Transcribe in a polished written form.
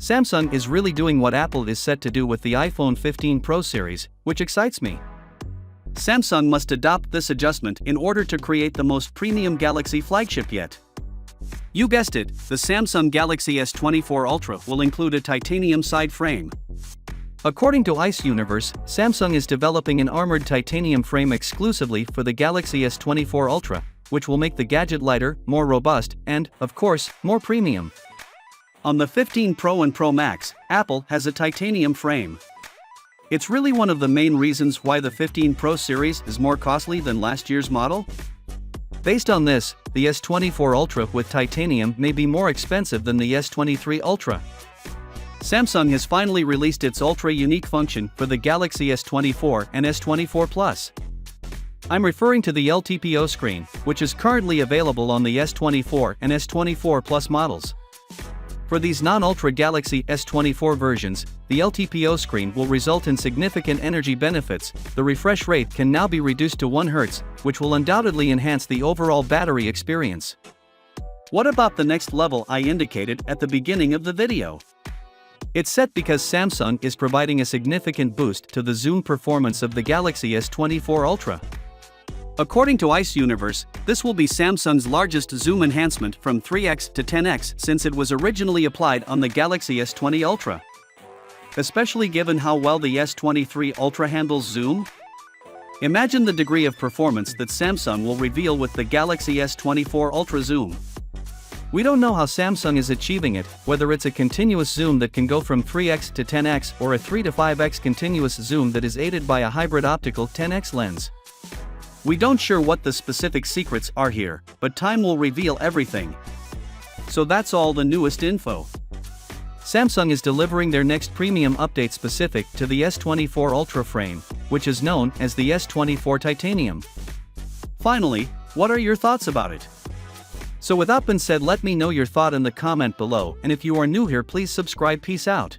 Samsung is really doing what Apple is set to do with the iPhone 15 Pro series, which excites me. Samsung must adopt this adjustment in order to create the most premium Galaxy flagship yet. You guessed it, the Samsung Galaxy S24 Ultra will include a titanium side frame. According to Ice Universe, Samsung is developing an armored titanium frame exclusively for the Galaxy S24 Ultra, which will make the gadget lighter, more robust, and, of course, more premium. On the 15 Pro and Pro Max, Apple has a titanium frame. It's really one of the main reasons why the 15 Pro series is more costly than last year's model. Based on this, the S24 Ultra with titanium may be more expensive than the S23 Ultra. Samsung has finally released its ultra-unique function for the Galaxy S24 and S24 Plus. I'm referring to the LTPO screen, which is currently available on the S24 and S24 Plus models. For these non-Ultra Galaxy S24 versions, the LTPO screen will result in significant energy benefits. The refresh rate can now be reduced to 1 Hz, which will undoubtedly enhance the overall battery experience. What about the next level I indicated at the beginning of the video? It's set because Samsung is providing a significant boost to the zoom performance of the Galaxy S24 Ultra. According to Ice Universe, this will be Samsung's largest zoom enhancement from 3x to 10x since it was originally applied on the Galaxy S20 Ultra. Especially given how well the S23 Ultra handles zoom? Imagine the degree of performance that Samsung will reveal with the Galaxy S24 Ultra zoom. We don't know how Samsung is achieving it, whether it's a continuous zoom that can go from 3x to 10x or a 3 to 5x continuous zoom that is aided by a hybrid optical 10x lens. We don't sure what the specific secrets are here, but time will reveal everything. So that's all the newest info. Samsung is delivering their next premium update specific to the S24 Ultra frame, which is known as the S24 Titanium. Finally, what are your thoughts about it? So with that being said, let me know your thought in the comment below, and if you are new here, please subscribe. Peace out.